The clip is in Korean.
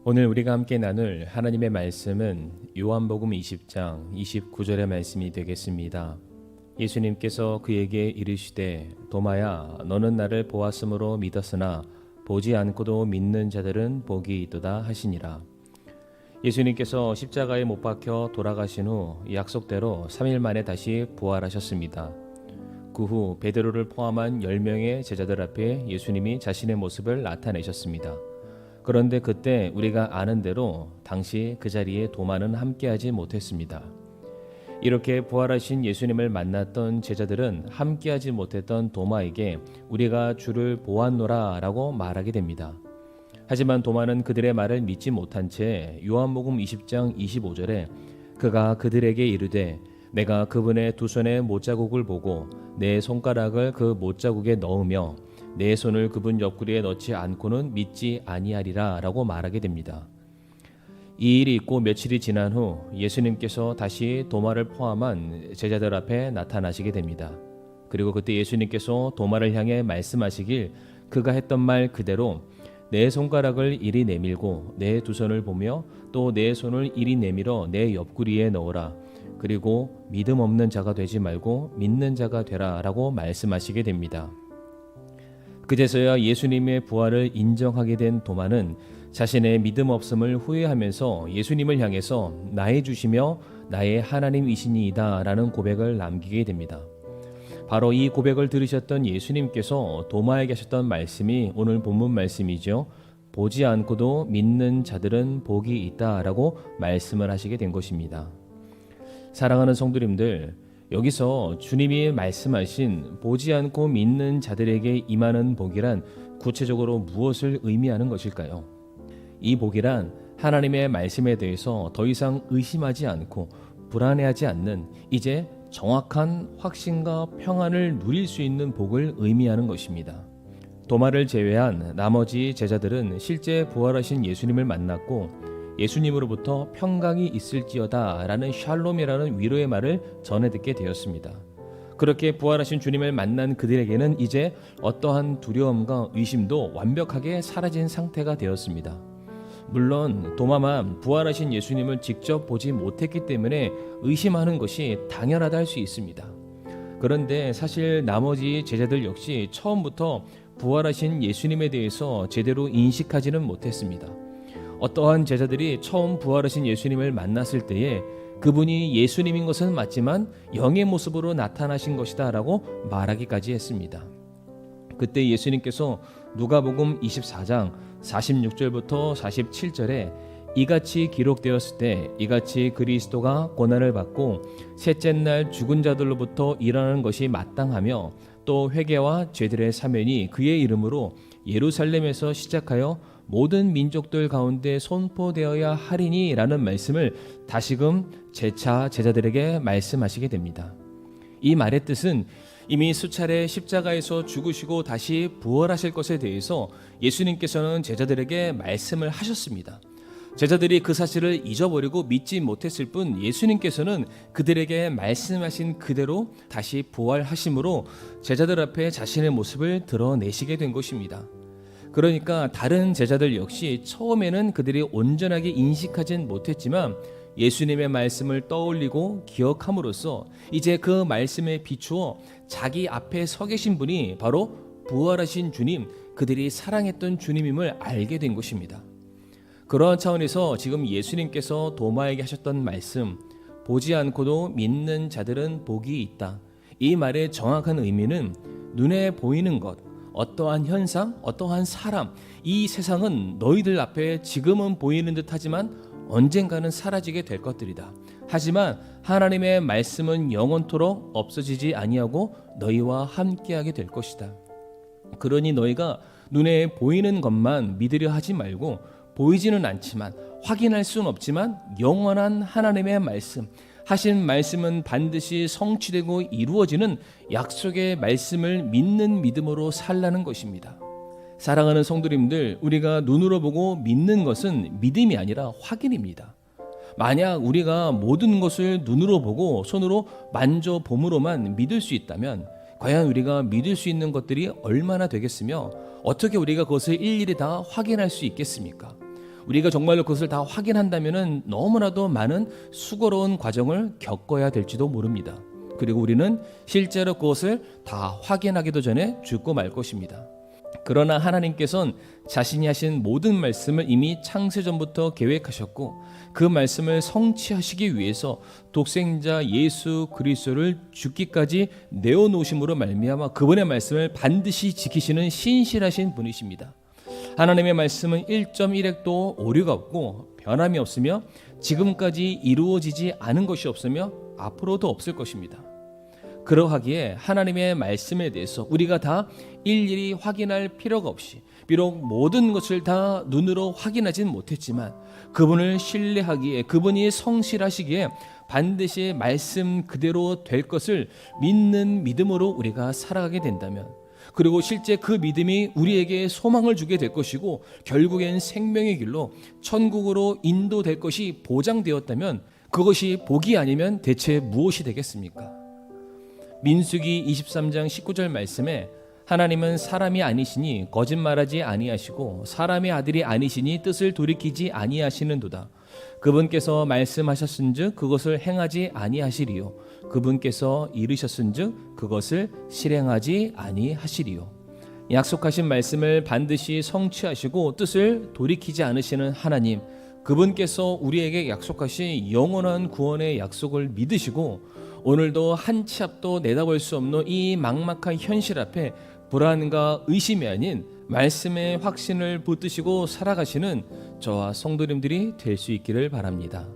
오늘 우리가 함께 나눌 하나님의 말씀은 요한복음 20장 29절의 말씀이 되겠습니다. 예수님께서 그에게 이르시되 도마야 너는 나를 보았으므로 믿었으나 보지 않고도 믿는 자들은 복이 있도다 하시니라. 예수님께서 십자가에 못 박혀 돌아가신 후 약속대로 3일 만에 다시 부활하셨습니다. 그 후 베드로를 포함한 10명의 제자들 앞에 예수님이 자신의 모습을 나타내셨습니다. 그런데 그때 우리가 아는 대로 당시 그 자리에 도마는 함께하지 못했습니다. 이렇게 부활하신 예수님을 만났던 제자들은 함께하지 못했던 도마에게 우리가 주를 보았노라 라고 말하게 됩니다. 하지만 도마는 그들의 말을 믿지 못한 채 요한복음 20장 25절에 그가 그들에게 이르되 내가 그분의 두 손의 못자국을 보고 내 손가락을 그 못자국에 넣으며 내 손을 그분 옆구리에 넣지 않고는 믿지 아니하리라 라고 말하게 됩니다. 이 일이 있고 며칠이 지난 후 예수님께서 다시 도마를 포함한 제자들 앞에 나타나시게 됩니다. 그리고 그때 예수님께서 도마를 향해 말씀하시길 그가 했던 말 그대로 내 손가락을 이리 내밀고 내 두 손을 보며 또 내 손을 이리 내밀어 내 옆구리에 넣으라. 그리고 믿음 없는 자가 되지 말고 믿는 자가 되라 라고 말씀하시게 됩니다. 그제서야 예수님의 부활을 인정하게 된 도마는 자신의 믿음 없음을 후회하면서 예수님을 향해서 나의 주시며 나의 하나님이시니이다 라는 고백을 남기게 됩니다. 바로 이 고백을 들으셨던 예수님께서 도마에게 하셨던 말씀이 오늘 본문 말씀이죠. 보지 않고도 믿는 자들은 복이 있다 라고 말씀을 하시게 된 것입니다. 사랑하는 성도님들, 여기서 주님이 말씀하신 보지 않고 믿는 자들에게 임하는 복이란 구체적으로 무엇을 의미하는 것일까요? 이 복이란 하나님의 말씀에 대해서 더 이상 의심하지 않고 불안해하지 않는 이제 정확한 확신과 평안을 누릴 수 있는 복을 의미하는 것입니다. 도마를 제외한 나머지 제자들은 실제 부활하신 예수님을 만났고 예수님으로부터 평강이 있을지어다 라는 샬롬이라는 위로의 말을 전해 듣게 되었습니다. 그렇게 부활하신 주님을 만난 그들에게는 이제 어떠한 두려움과 의심도 완벽하게 사라진 상태가 되었습니다. 물론 도마만 부활하신 예수님을 직접 보지 못했기 때문에 의심하는 것이 당연하다 할 수 있습니다. 그런데 사실 나머지 제자들 역시 처음부터 부활하신 예수님에 대해서 제대로 인식하지는 못했습니다. 어떠한 제자들이 처음 부활하신 예수님을 만났을 때에 그분이 예수님인 것은 맞지만 영의 모습으로 나타나신 것이다 라고 말하기까지 했습니다. 그때 예수님께서 누가복음 24장 46절부터 47절에 이같이 기록되었을 때 이같이 그리스도가 고난을 받고 셋째 날 죽은 자들로부터 일어나는 것이 마땅하며 또 회개와 죄들의 사면이 그의 이름으로 예루살렘에서 시작하여 모든 민족들 가운데 선포되어야 하리니 라는 말씀을 다시금 재차 제자들에게 말씀하시게 됩니다. 이 말의 뜻은 이미 수차례 십자가에서 죽으시고 다시 부활하실 것에 대해서 예수님께서는 제자들에게 말씀을 하셨습니다. 제자들이 그 사실을 잊어버리고 믿지 못했을 뿐 예수님께서는 그들에게 말씀하신 그대로 다시 부활하심으로 제자들 앞에 자신의 모습을 드러내시게 된 것입니다. 그러니까 다른 제자들 역시 처음에는 그들이 온전하게 인식하진 못했지만 예수님의 말씀을 떠올리고 기억함으로써 이제 그 말씀에 비추어 자기 앞에 서 계신 분이 바로 부활하신 주님, 그들이 사랑했던 주님임을 알게 된 것입니다. 그러한 차원에서 지금 예수님께서 도마에게 하셨던 말씀, 보지 않고도 믿는 자들은 복이 있다. 이 말의 정확한 의미는 눈에 보이는 것, 어떠한 현상, 어떠한 사람, 이 세상은 너희들 앞에 지금은 보이는 듯 하지만 언젠가는 사라지게 될 것들이다. 하지만 하나님의 말씀은 영원토록 없어지지 아니하고 너희와 함께하게 될 것이다. 그러니 너희가 눈에 보이는 것만 믿으려 하지 말고 보이지는 않지만 확인할 수는 없지만 영원한 하나님의 말씀, 하신 말씀은 반드시 성취되고 이루어지는 약속의 말씀을 믿는 믿음으로 살라는 것입니다. 사랑하는 성도님들, 우리가 눈으로 보고 믿는 것은 믿음이 아니라 확인입니다. 만약 우리가 모든 것을 눈으로 보고 손으로 만져봄으로만 믿을 수 있다면 과연 우리가 믿을 수 있는 것들이 얼마나 되겠으며 어떻게 우리가 그것을 일일이 다 확인할 수 있겠습니까? 우리가 정말로 그것을 다 확인한다면 너무나도 많은 수고로운 과정을 겪어야 될지도 모릅니다. 그리고 우리는 실제로 그것을 다 확인하기도 전에 죽고 말 것입니다. 그러나 하나님께서는 자신이 하신 모든 말씀을 이미 창세전부터 계획하셨고 그 말씀을 성취하시기 위해서 독생자 예수 그리스도를 죽기까지 내어놓으심으로 말미암아 그분의 말씀을 반드시 지키시는 신실하신 분이십니다. 하나님의 말씀은 1.1핵도 오류가 없고 변함이 없으며 지금까지 이루어지지 않은 것이 없으며 앞으로도 없을 것입니다. 그러하기에 하나님의 말씀에 대해서 우리가 다 일일이 확인할 필요가 없이 비록 모든 것을 다 눈으로 확인하진 못했지만 그분을 신뢰하기에 그분이 성실하시기에 반드시 말씀 그대로 될 것을 믿는 믿음으로 우리가 살아가게 된다면 그리고 실제 그 믿음이 우리에게 소망을 주게 될 것이고 결국엔 생명의 길로 천국으로 인도될 것이 보장되었다면 그것이 복이 아니면 대체 무엇이 되겠습니까? 민수기 23장 19절 말씀에 하나님은 사람이 아니시니 거짓말하지 아니하시고 사람의 아들이 아니시니 뜻을 돌이키지 아니하시는도다. 그분께서 말씀하셨은즉 그것을 행하지 아니하시리요 그분께서 이르셨은즉 그것을 실행하지 아니하시리요. 약속하신 말씀을 반드시 성취하시고 뜻을 돌이키지 않으시는 하나님, 그분께서 우리에게 약속하신 영원한 구원의 약속을 믿으시고 오늘도 한 치 앞도 내다볼 수 없는 이 막막한 현실 앞에 불안과 의심이 아닌 말씀의 확신을 붙드시고 살아가시는 저와 성도님들이 될 수 있기를 바랍니다.